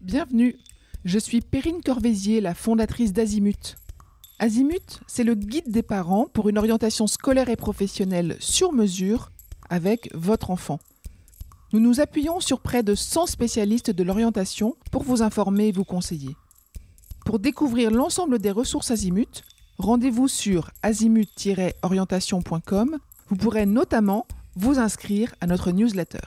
Bienvenue, je suis Perrine Corvézier, la fondatrice d'Azimut. Azimut, c'est le guide des parents pour une orientation scolaire et professionnelle sur mesure avec votre enfant. Nous nous appuyons sur près de 100 spécialistes de l'orientation pour vous informer et vous conseiller. Pour découvrir l'ensemble des ressources Azimut, rendez-vous sur azimut-orientation.com. Vous pourrez notamment vous inscrire à notre newsletter.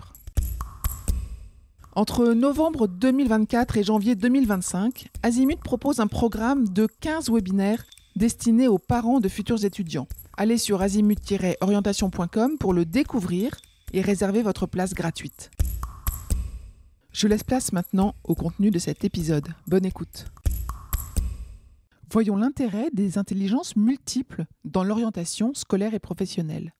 Entre novembre 2024 et janvier 2025, Azimut propose un programme de 15 webinaires destinés aux parents de futurs étudiants. Allez sur azimut-orientation.com pour le découvrir et réserver votre place gratuite. Je laisse place maintenant au contenu de cet épisode. Bonne écoute. Voyons l'intérêt des intelligences multiples dans l'orientation scolaire et professionnelle.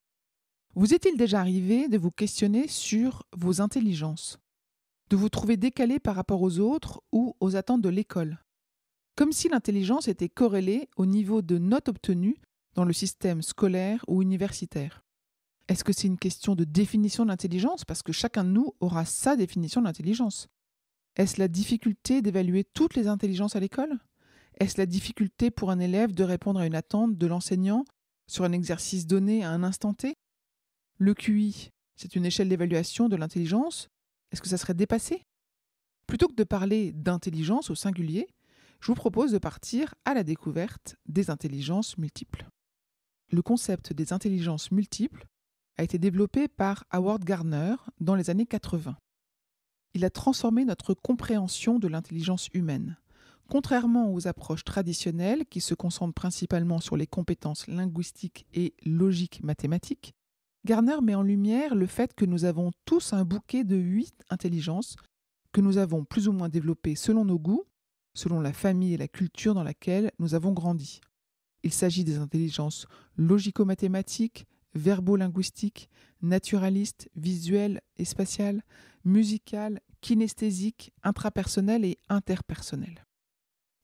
Vous est-il déjà arrivé de vous questionner sur vos intelligences ? De vous trouver décalé par rapport aux autres ou aux attentes de l'école. Comme si l'intelligence était corrélée au niveau de notes obtenues dans le système scolaire ou universitaire. Est-ce que c'est une question de définition de l'intelligence ? Parce que chacun de nous aura sa définition de l'intelligence. Est-ce la difficulté d'évaluer toutes les intelligences à l'école ? Est-ce la difficulté pour un élève de répondre à une attente de l'enseignant sur un exercice donné à un instant T ? Le QI, c'est une échelle d'évaluation de l'intelligence. Est-ce que ça serait dépassé ? Plutôt que de parler d'intelligence au singulier, je vous propose de partir à la découverte des intelligences multiples. Le concept des intelligences multiples a été développé par Howard Gardner dans les années 80. Il a transformé notre compréhension de l'intelligence humaine. Contrairement aux approches traditionnelles qui se concentrent principalement sur les compétences linguistiques et logiques mathématiques, Gardner met en lumière le fait que nous avons tous un bouquet de 8 intelligences que nous avons plus ou moins développées selon nos goûts, selon la famille et la culture dans laquelle nous avons grandi. Il s'agit des intelligences logico-mathématiques, verbo-linguistiques, naturalistes, visuelles et spatiales, musicales, kinesthésiques, intrapersonnelles et interpersonnelles.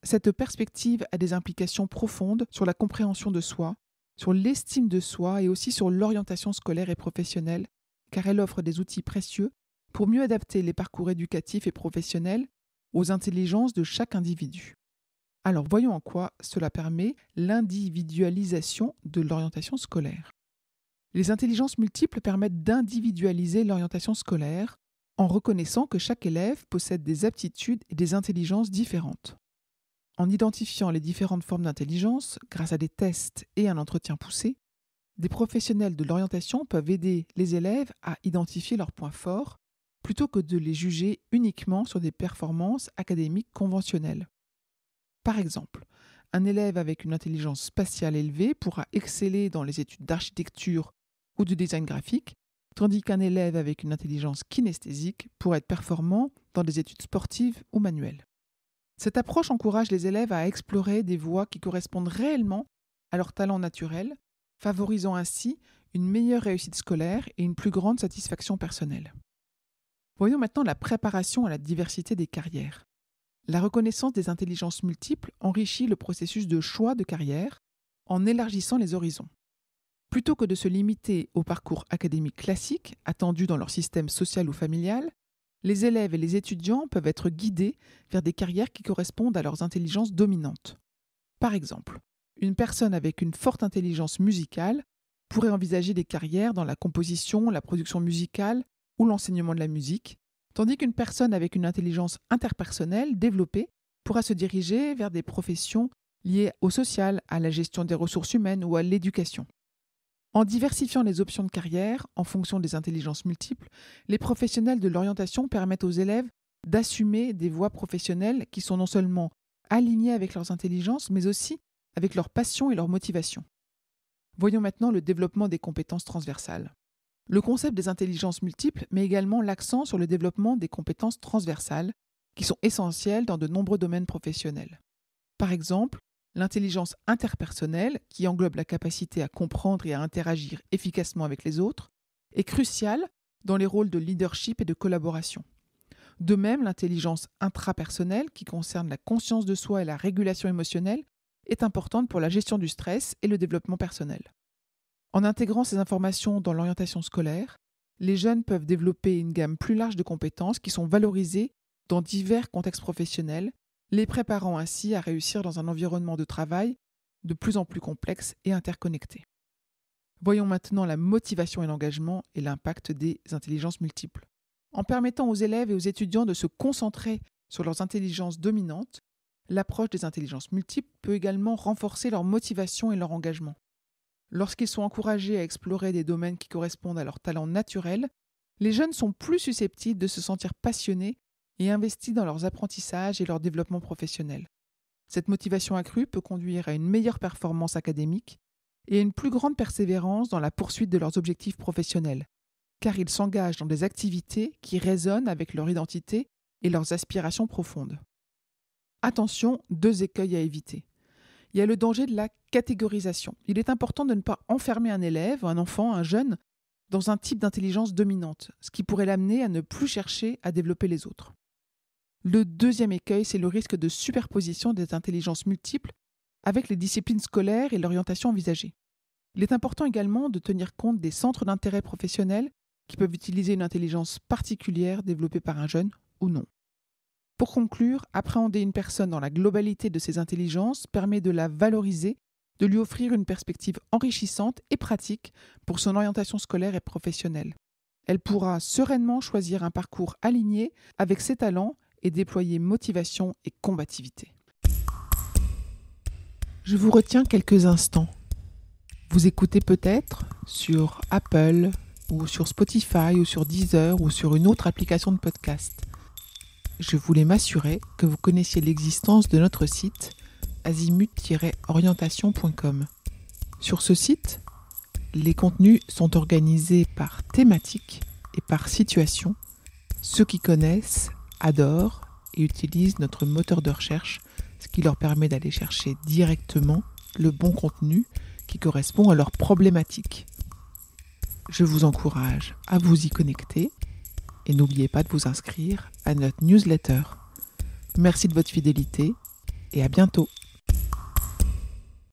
Cette perspective a des implications profondes sur la compréhension de soi, sur l'estime de soi et aussi sur l'orientation scolaire et professionnelle, car elle offre des outils précieux pour mieux adapter les parcours éducatifs et professionnels aux intelligences de chaque individu. Alors voyons en quoi cela permet l'individualisation de l'orientation scolaire. Les intelligences multiples permettent d'individualiser l'orientation scolaire en reconnaissant que chaque élève possède des aptitudes et des intelligences différentes. En identifiant les différentes formes d'intelligence, grâce à des tests et un entretien poussé, des professionnels de l'orientation peuvent aider les élèves à identifier leurs points forts plutôt que de les juger uniquement sur des performances académiques conventionnelles. Par exemple, un élève avec une intelligence spatiale élevée pourra exceller dans les études d'architecture ou de design graphique, tandis qu'un élève avec une intelligence kinesthésique pourra être performant dans des études sportives ou manuelles. Cette approche encourage les élèves à explorer des voies qui correspondent réellement à leur talent naturel, favorisant ainsi une meilleure réussite scolaire et une plus grande satisfaction personnelle. Voyons maintenant la préparation à la diversité des carrières. La reconnaissance des intelligences multiples enrichit le processus de choix de carrière en élargissant les horizons. Plutôt que de se limiter au parcours académique classique attendu dans leur système social ou familial, les élèves et les étudiants peuvent être guidés vers des carrières qui correspondent à leurs intelligences dominantes. Par exemple, une personne avec une forte intelligence musicale pourrait envisager des carrières dans la composition, la production musicale ou l'enseignement de la musique, tandis qu'une personne avec une intelligence interpersonnelle développée pourra se diriger vers des professions liées au social, à la gestion des ressources humaines ou à l'éducation. En diversifiant les options de carrière en fonction des intelligences multiples, les professionnels de l'orientation permettent aux élèves d'assumer des voies professionnelles qui sont non seulement alignées avec leurs intelligences, mais aussi avec leurs passions et leurs motivations. Voyons maintenant le développement des compétences transversales. Le concept des intelligences multiples met également l'accent sur le développement des compétences transversales qui sont essentielles dans de nombreux domaines professionnels. Par exemple, l'intelligence interpersonnelle, qui englobe la capacité à comprendre et à interagir efficacement avec les autres, est cruciale dans les rôles de leadership et de collaboration. De même, l'intelligence intrapersonnelle, qui concerne la conscience de soi et la régulation émotionnelle, est importante pour la gestion du stress et le développement personnel. En intégrant ces informations dans l'orientation scolaire, les jeunes peuvent développer une gamme plus large de compétences qui sont valorisées dans divers contextes professionnels, les préparant ainsi à réussir dans un environnement de travail de plus en plus complexe et interconnecté. Voyons maintenant la motivation et l'engagement et l'impact des intelligences multiples. En permettant aux élèves et aux étudiants de se concentrer sur leurs intelligences dominantes, l'approche des intelligences multiples peut également renforcer leur motivation et leur engagement. Lorsqu'ils sont encouragés à explorer des domaines qui correspondent à leurs talents naturels, les jeunes sont plus susceptibles de se sentir passionnés et investis dans leurs apprentissages et leur développement professionnel. Cette motivation accrue peut conduire à une meilleure performance académique et à une plus grande persévérance dans la poursuite de leurs objectifs professionnels, car ils s'engagent dans des activités qui résonnent avec leur identité et leurs aspirations profondes. Attention, 2 écueils à éviter. Il y a le danger de la catégorisation. Il est important de ne pas enfermer un élève, un enfant, un jeune, dans un type d'intelligence dominante, ce qui pourrait l'amener à ne plus chercher à développer les autres. Le 2e écueil, c'est le risque de superposition des intelligences multiples avec les disciplines scolaires et l'orientation envisagée. Il est important également de tenir compte des centres d'intérêt professionnels qui peuvent utiliser une intelligence particulière développée par un jeune ou non. Pour conclure, appréhender une personne dans la globalité de ses intelligences permet de la valoriser, de lui offrir une perspective enrichissante et pratique pour son orientation scolaire et professionnelle. Elle pourra sereinement choisir un parcours aligné avec ses talents et déployer motivation et combativité. Je vous retiens quelques instants. Vous écoutez peut-être sur Apple ou sur Spotify ou sur Deezer ou sur une autre application de podcast. Je voulais m'assurer que vous connaissiez l'existence de notre site azimut-orientation.com. Sur ce site, les contenus sont organisés par thématique et par situation. Ceux qui connaissent adorent et utilisent notre moteur de recherche, ce qui leur permet d'aller chercher directement le bon contenu qui correspond à leurs problématiques. Je vous encourage à vous y connecter et n'oubliez pas de vous inscrire à notre newsletter. Merci de votre fidélité et à bientôt.